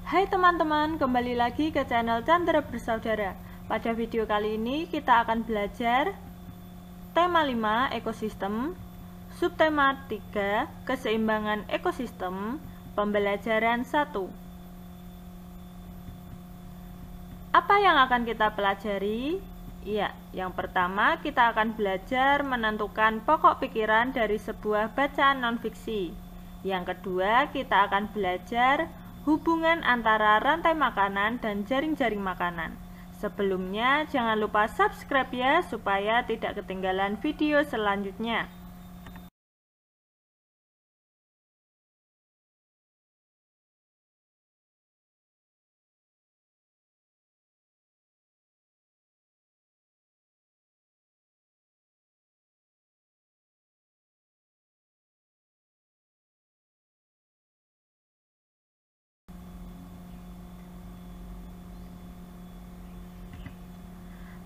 Hai teman-teman, kembali lagi ke channel Chandra Bersaudara. Pada video kali ini kita akan belajar tema 5 ekosistem, subtema 3 keseimbangan ekosistem, pembelajaran 1. Apa yang akan kita pelajari? Ya, yang pertama kita akan belajar menentukan pokok pikiran dari sebuah bacaan non-fiksi. Yang kedua, kita akan belajar hubungan antara rantai makanan dan jaring-jaring makanan. Sebelumnya, jangan lupa subscribe ya, supaya tidak ketinggalan video selanjutnya.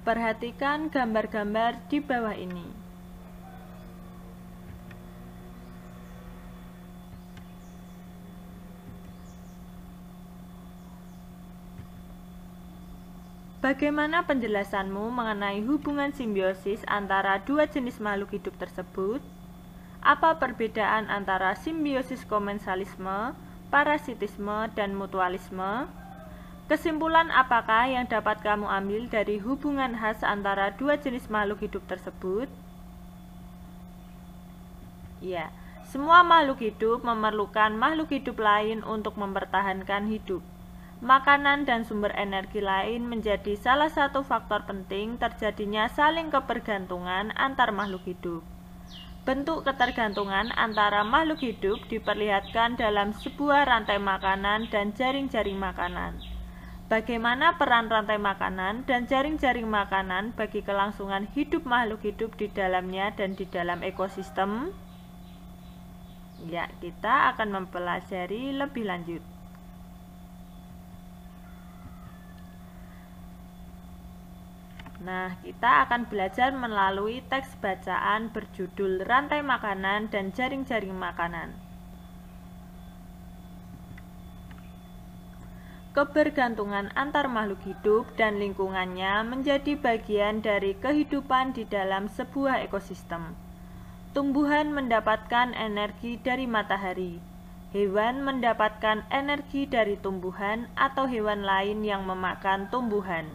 Perhatikan gambar-gambar di bawah ini. Bagaimana penjelasanmu mengenai hubungan simbiosis antara dua jenis makhluk hidup tersebut? Apa perbedaan antara simbiosis komensalisme, parasitisme, dan mutualisme? Kesimpulan apakah yang dapat kamu ambil dari hubungan khas antara dua jenis makhluk hidup tersebut? Ya, semua makhluk hidup memerlukan makhluk hidup lain untuk mempertahankan hidup. Makanan dan sumber energi lain menjadi salah satu faktor penting terjadinya saling kebergantungan antar makhluk hidup. Bentuk ketergantungan antara makhluk hidup diperlihatkan dalam sebuah rantai makanan dan jaring-jaring makanan. Bagaimana peran rantai makanan dan jaring-jaring makanan bagi kelangsungan hidup makhluk hidup di dalamnya dan di dalam ekosistem? Ya, kita akan mempelajari lebih lanjut. Nah, kita akan belajar melalui teks bacaan berjudul Rantai Makanan dan Jaring-jaring Makanan. Kebergantungan antar makhluk hidup dan lingkungannya menjadi bagian dari kehidupan di dalam sebuah ekosistem. Tumbuhan mendapatkan energi dari matahari. Hewan mendapatkan energi dari tumbuhan atau hewan lain yang memakan tumbuhan.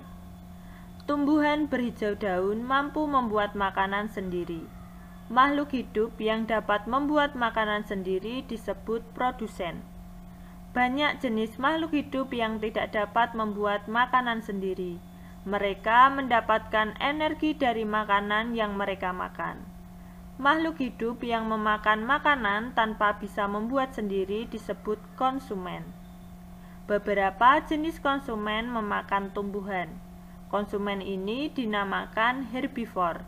Tumbuhan berhijau daun mampu membuat makanan sendiri. Makhluk hidup yang dapat membuat makanan sendiri disebut produsen. Banyak jenis makhluk hidup yang tidak dapat membuat makanan sendiri. Mereka mendapatkan energi dari makanan yang mereka makan. Makhluk hidup yang memakan makanan tanpa bisa membuat sendiri disebut konsumen. Beberapa jenis konsumen memakan tumbuhan. Konsumen ini dinamakan herbivore.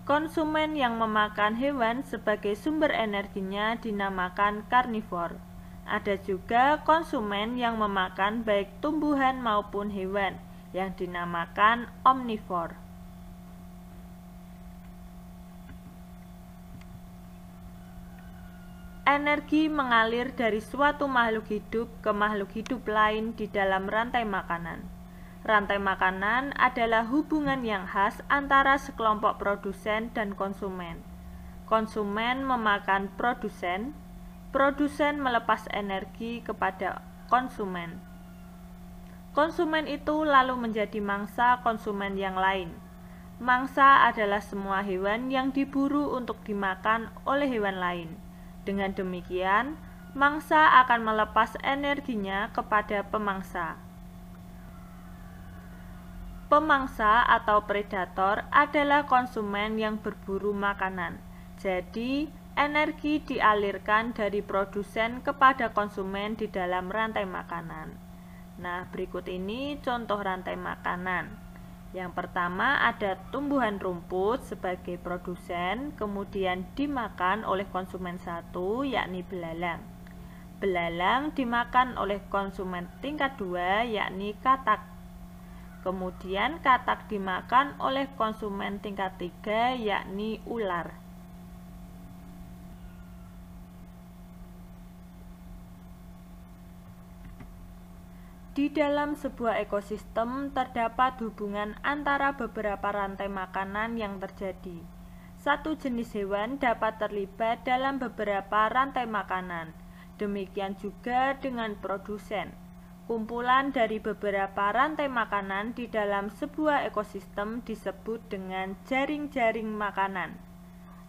Konsumen yang memakan hewan sebagai sumber energinya dinamakan karnivor. Ada juga konsumen yang memakan baik tumbuhan maupun hewan, yang dinamakan omnivor. Energi mengalir dari suatu makhluk hidup ke makhluk hidup lain di dalam rantai makanan. Rantai makanan adalah hubungan yang khas antara sekelompok produsen dan konsumen. Konsumen memakan produsen, produsen melepas energi kepada konsumen. Konsumen itu lalu menjadi mangsa konsumen yang lain. Mangsa adalah semua hewan yang diburu untuk dimakan oleh hewan lain. Dengan demikian, mangsa akan melepas energinya kepada pemangsa. Pemangsa atau predator adalah konsumen yang berburu makanan. Jadi, energi dialirkan dari produsen kepada konsumen di dalam rantai makanan. Nah, berikut ini contoh rantai makanan. Yang pertama ada tumbuhan rumput sebagai produsen, kemudian dimakan oleh konsumen satu, yakni belalang. Belalang dimakan oleh konsumen tingkat 2, yakni katak. Kemudian katak dimakan oleh konsumen tingkat 3, yakni ular. Di dalam sebuah ekosistem terdapat hubungan antara beberapa rantai makanan yang terjadi. Satu jenis hewan dapat terlibat dalam beberapa rantai makanan. Demikian juga dengan produsen. Kumpulan dari beberapa rantai makanan di dalam sebuah ekosistem disebut dengan jaring-jaring makanan.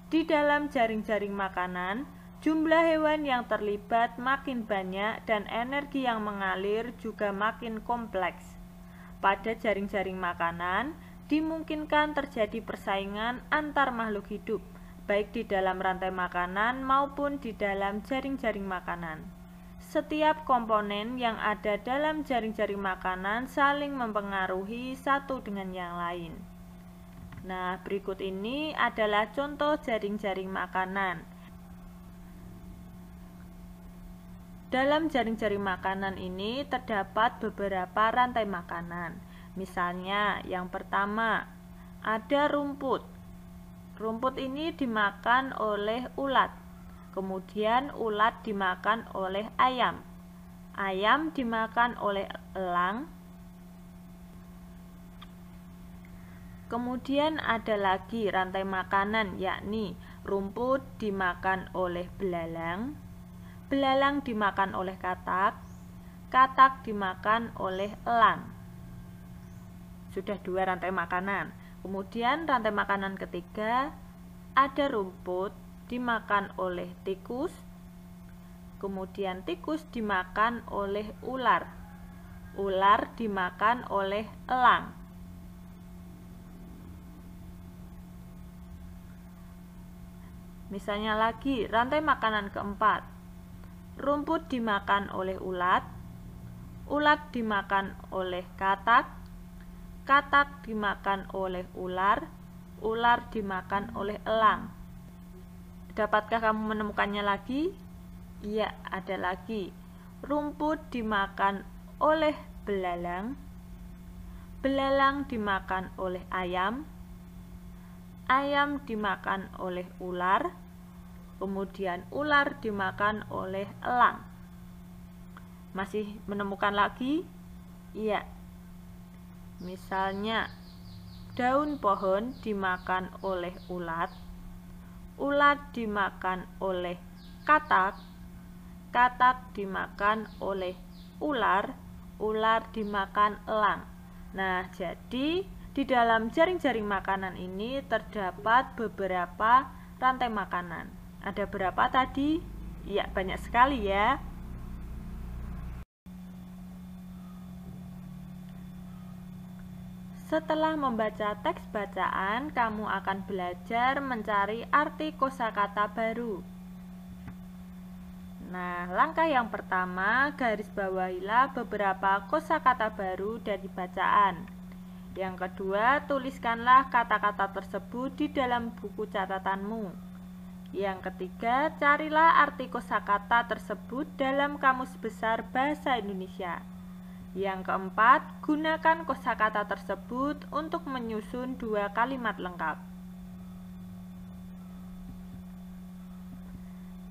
Di dalam jaring-jaring makanan, jumlah hewan yang terlibat makin banyak dan energi yang mengalir juga makin kompleks. Pada jaring-jaring makanan, dimungkinkan terjadi persaingan antar makhluk hidup, baik di dalam rantai makanan maupun di dalam jaring-jaring makanan. Setiap komponen yang ada dalam jaring-jaring makanan saling mempengaruhi satu dengan yang lain. Nah, berikut ini adalah contoh jaring-jaring makanan. Dalam jaring-jaring makanan ini terdapat beberapa rantai makanan. Misalnya, yang pertama, ada rumput. Rumput ini dimakan oleh ulat. Kemudian ulat dimakan oleh ayam. Ayam dimakan oleh elang. Kemudian ada lagi rantai makanan, yakni rumput dimakan oleh belalang. Belalang dimakan oleh katak, katak dimakan oleh elang. Sudah 2 rantai makanan. Kemudian rantai makanan ketiga, ada rumput dimakan oleh tikus. Kemudian tikus dimakan oleh ular. Ular dimakan oleh elang. Misalnya lagi, rantai makanan keempat. Rumput dimakan oleh ulat, ulat dimakan oleh katak, katak dimakan oleh ular, ular dimakan oleh elang. Dapatkah kamu menemukannya lagi? Iya, ada lagi. Rumput dimakan oleh belalang, belalang dimakan oleh ayam, ayam dimakan oleh ular, kemudian ular dimakan oleh elang. Masih menemukan lagi? Iya. Misalnya, daun pohon dimakan oleh ulat, ulat dimakan oleh katak, katak dimakan oleh ular, ular dimakan elang. Nah, jadi di dalam jaring-jaring makanan ini terdapat beberapa rantai makanan. Ada berapa tadi? Ya, banyak sekali ya. Setelah membaca teks bacaan, kamu akan belajar mencari arti kosakata baru. Nah, langkah yang pertama, garis bawahilah beberapa kosakata baru dari bacaan. Yang kedua, tuliskanlah kata-kata tersebut di dalam buku catatanmu. Yang ketiga, carilah arti kosakata tersebut dalam Kamus Besar Bahasa Indonesia. Yang keempat, gunakan kosakata tersebut untuk menyusun 2 kalimat lengkap.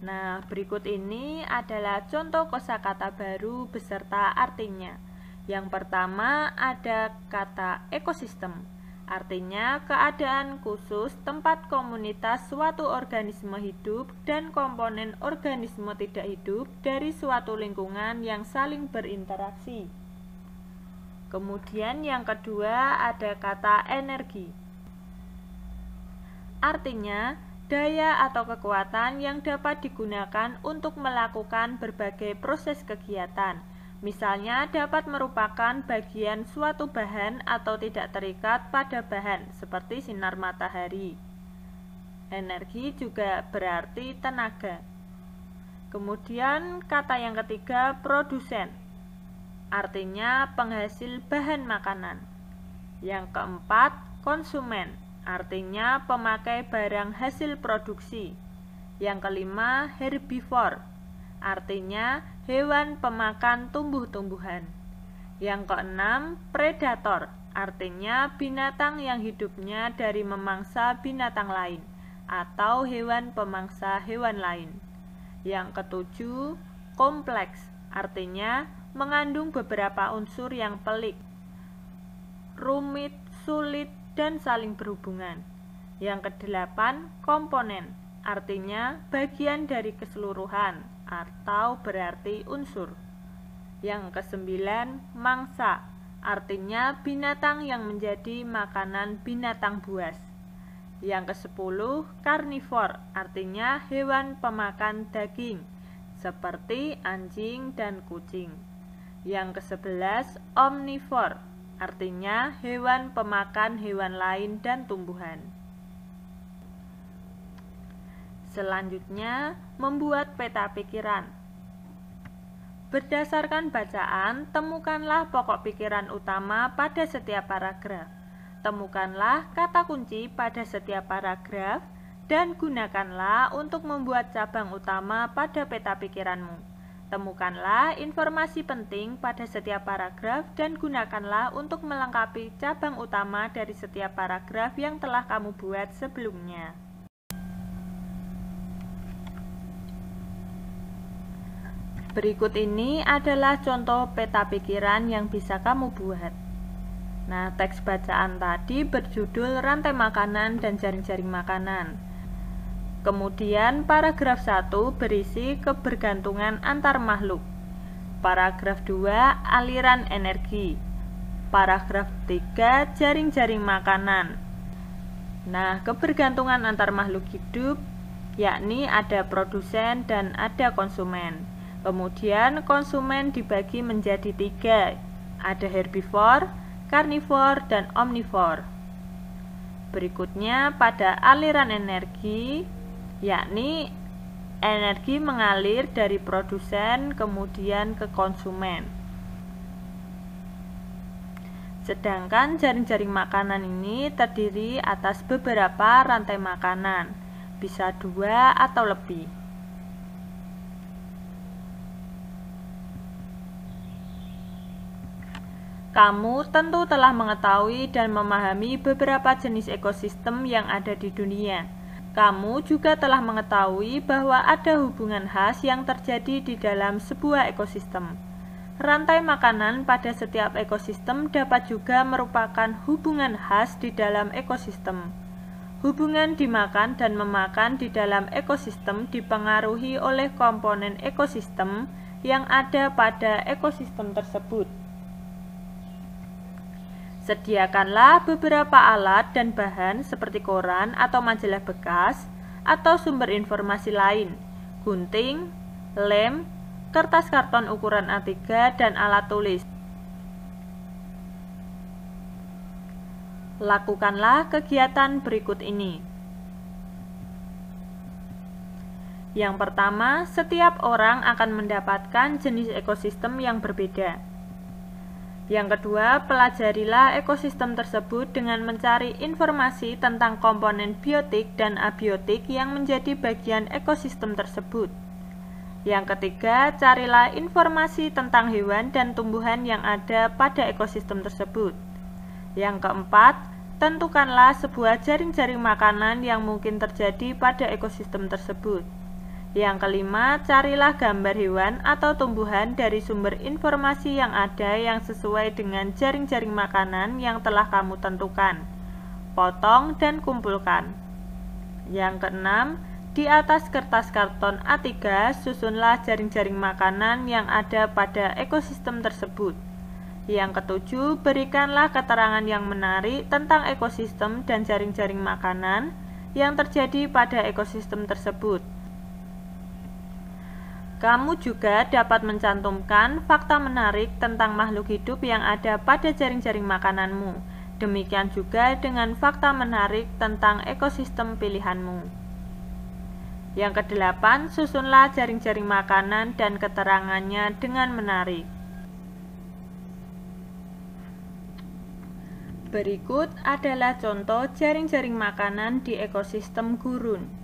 Nah, berikut ini adalah contoh kosakata baru beserta artinya. Yang pertama ada kata ekosistem. Artinya keadaan khusus tempat komunitas suatu organisme hidup dan komponen organisme tidak hidup dari suatu lingkungan yang saling berinteraksi. Kemudian yang kedua ada kata energi. Artinya daya atau kekuatan yang dapat digunakan untuk melakukan berbagai proses kegiatan. Misalnya dapat merupakan bagian suatu bahan atau tidak terikat pada bahan, seperti sinar matahari. Energi juga berarti tenaga. Kemudian kata yang ketiga, produsen. Artinya penghasil bahan makanan. Yang keempat, konsumen. Artinya pemakai barang hasil produksi. Yang kelima, herbivore. Artinya hewan pemakan tumbuh-tumbuhan. Yang keenam, predator. Artinya binatang yang hidupnya dari memangsa binatang lain atau hewan pemangsa hewan lain. Yang ketujuh, kompleks. artinya mengandung beberapa unsur yang pelik, rumit, sulit, dan saling berhubungan. Yang kedelapan, komponen, artinya bagian dari keseluruhan atau berarti unsur. Yang kesembilan, mangsa, artinya binatang yang menjadi makanan binatang buas. Yang kesepuluh, karnivor, artinya hewan pemakan daging, seperti anjing dan kucing. Yang kesebelas, omnivor, artinya hewan pemakan hewan lain dan tumbuhan. Selanjutnya, membuat peta pikiran. Berdasarkan bacaan, temukanlah pokok pikiran utama pada setiap paragraf. Temukanlah kata kunci pada setiap paragraf dan gunakanlah untuk membuat cabang utama pada peta pikiranmu. Temukanlah informasi penting pada setiap paragraf dan gunakanlah untuk melengkapi cabang utama dari setiap paragraf yang telah kamu buat sebelumnya. Berikut ini adalah contoh peta pikiran yang bisa kamu buat. Nah, teks bacaan tadi berjudul rantai makanan dan jaring-jaring makanan. Kemudian paragraf 1 berisi kebergantungan antar makhluk. Paragraf 2 aliran energi. Paragraf 3 jaring-jaring makanan. Nah, kebergantungan antar makhluk hidup yakni ada produsen dan ada konsumen. Kemudian konsumen dibagi menjadi 3. Ada herbivor, karnivor, dan omnivor. Berikutnya pada aliran energi, yakni energi mengalir dari produsen kemudian ke konsumen. Sedangkan jaring-jaring makanan ini terdiri atas beberapa rantai makanan, bisa 2 atau lebih. Kamu tentu telah mengetahui dan memahami beberapa jenis ekosistem yang ada di dunia. Kamu juga telah mengetahui bahwa ada hubungan khas yang terjadi di dalam sebuah ekosistem. Rantai makanan pada setiap ekosistem dapat juga merupakan hubungan khas di dalam ekosistem. Hubungan dimakan dan memakan di dalam ekosistem dipengaruhi oleh komponen ekosistem yang ada pada ekosistem tersebut. Sediakanlah beberapa alat dan bahan seperti koran atau majalah bekas atau sumber informasi lain, gunting, lem, kertas karton ukuran A3, dan alat tulis. Lakukanlah kegiatan berikut ini. Yang pertama, setiap orang akan mendapatkan jenis ekosistem yang berbeda. Yang kedua, pelajarilah ekosistem tersebut dengan mencari informasi tentang komponen biotik dan abiotik yang menjadi bagian ekosistem tersebut. Yang ketiga, carilah informasi tentang hewan dan tumbuhan yang ada pada ekosistem tersebut. Yang keempat, tentukanlah sebuah jaring-jaring makanan yang mungkin terjadi pada ekosistem tersebut. Yang kelima, carilah gambar hewan atau tumbuhan dari sumber informasi yang ada yang sesuai dengan jaring-jaring makanan yang telah kamu tentukan. Potong dan kumpulkan. Yang keenam, di atas kertas karton A3, susunlah jaring-jaring makanan yang ada pada ekosistem tersebut. Yang ketujuh, berikanlah keterangan yang menarik tentang ekosistem dan jaring-jaring makanan yang terjadi pada ekosistem tersebut. Kamu juga dapat mencantumkan fakta menarik tentang makhluk hidup yang ada pada jaring-jaring makananmu. Demikian juga dengan fakta menarik tentang ekosistem pilihanmu. Yang kedelapan, susunlah jaring-jaring makanan dan keterangannya dengan menarik. Berikut adalah contoh jaring-jaring makanan di ekosistem gurun.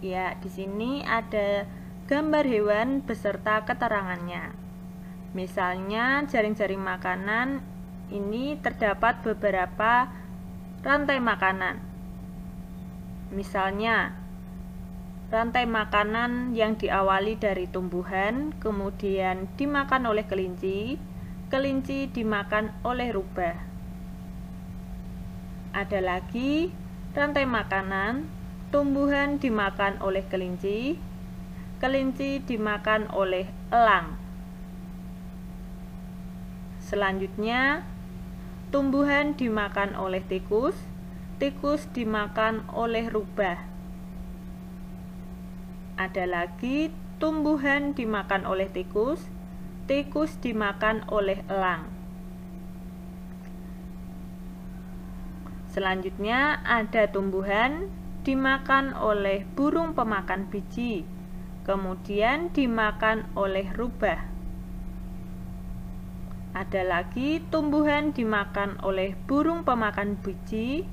Ya, di sini ada gambar hewan beserta keterangannya. Misalnya, jaring-jaring makanan ini terdapat beberapa rantai makanan. Misalnya, rantai makanan yang diawali dari tumbuhan, kemudian dimakan oleh kelinci, kelinci dimakan oleh rubah. Ada lagi rantai makanan, tumbuhan dimakan oleh kelinci, kelinci dimakan oleh elang. Selanjutnya, tumbuhan dimakan oleh tikus, tikus dimakan oleh rubah. Ada lagi tumbuhan dimakan oleh tikus, tikus dimakan oleh elang. Selanjutnya ada tumbuhan dimakan oleh burung pemakan biji, kemudian dimakan oleh rubah. Ada lagi tumbuhan dimakan oleh burung pemakan biji,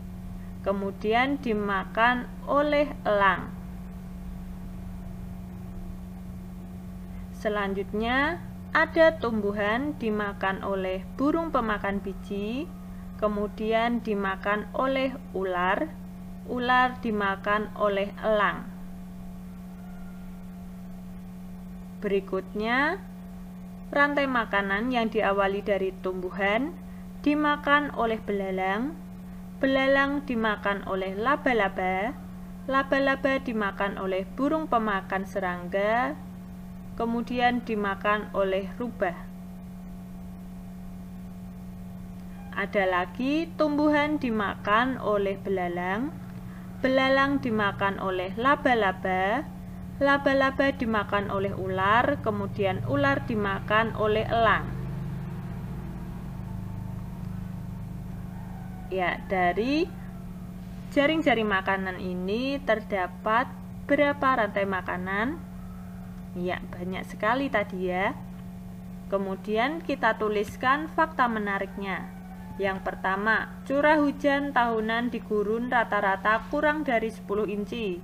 kemudian dimakan oleh elang. Selanjutnya, ada tumbuhan dimakan oleh burung pemakan biji, kemudian dimakan oleh ular, ular dimakan oleh elang. Berikutnya, rantai makanan yang diawali dari tumbuhan dimakan oleh belalang, belalang dimakan oleh laba-laba, laba-laba dimakan oleh burung pemakan serangga, kemudian dimakan oleh rubah. Ada lagi tumbuhan dimakan oleh belalang, belalang dimakan oleh laba-laba, laba-laba dimakan oleh ular, kemudian ular dimakan oleh elang. Ya, dari jaring-jaring makanan ini terdapat berapa rantai makanan? Ya, banyak sekali tadi ya. Kemudian kita tuliskan fakta menariknya. Yang pertama, curah hujan tahunan di gurun rata-rata kurang dari 10 inci.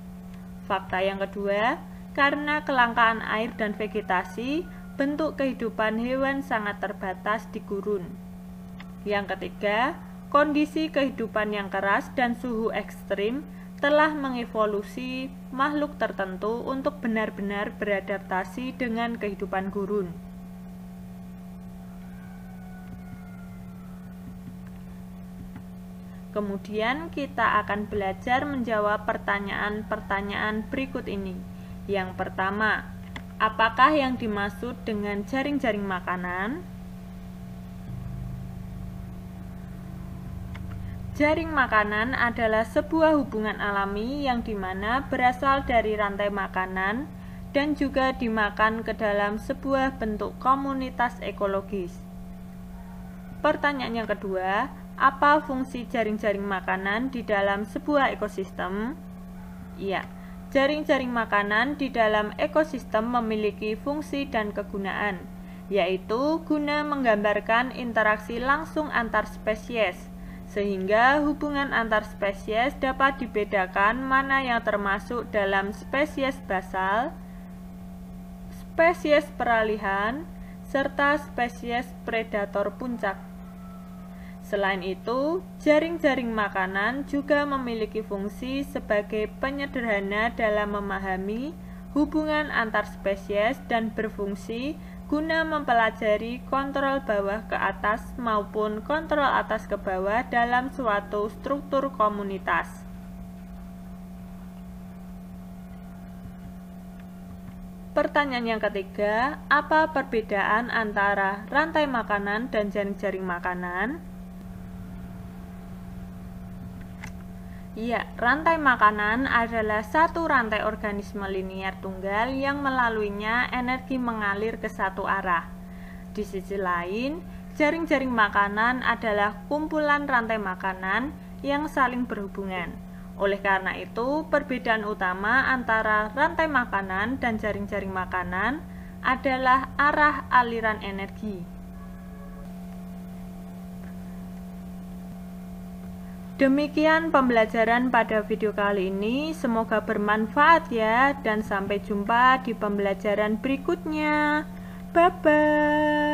Fakta yang kedua, karena kelangkaan air dan vegetasi, bentuk kehidupan hewan sangat terbatas di gurun. Yang ketiga, kondisi kehidupan yang keras dan suhu ekstrim telah mengevolusi makhluk tertentu untuk benar-benar beradaptasi dengan kehidupan gurun. Kemudian kita akan belajar menjawab pertanyaan-pertanyaan berikut ini. Yang pertama, apakah yang dimaksud dengan jaring-jaring makanan? Jaring makanan adalah sebuah hubungan alami yang dimana berasal dari rantai makanan dan juga dimakan ke dalam sebuah bentuk komunitas ekologis. Pertanyaan yang kedua, apa fungsi jaring-jaring makanan di dalam sebuah ekosistem? Ya, jaring-jaring makanan di dalam ekosistem memiliki fungsi dan kegunaan, yaitu guna menggambarkan interaksi langsung antar spesies, sehingga hubungan antar spesies dapat dibedakan mana yang termasuk dalam spesies basal, spesies peralihan, serta spesies predator puncak. Selain itu, jaring-jaring makanan juga memiliki fungsi sebagai penyederhana dalam memahami hubungan antar spesies dan berfungsi guna mempelajari kontrol bawah ke atas maupun kontrol atas ke bawah dalam suatu struktur komunitas. Pertanyaan yang ketiga, apa perbedaan antara rantai makanan dan jaring-jaring makanan? Ya, rantai makanan adalah satu rantai organisme linier tunggal yang melaluinya energi mengalir ke satu arah. Di sisi lain, jaring-jaring makanan adalah kumpulan rantai makanan yang saling berhubungan. Oleh karena itu, perbedaan utama antara rantai makanan dan jaring-jaring makanan adalah arah aliran energi. Demikian pembelajaran pada video kali ini, semoga bermanfaat ya, dan sampai jumpa di pembelajaran berikutnya. Bye-bye.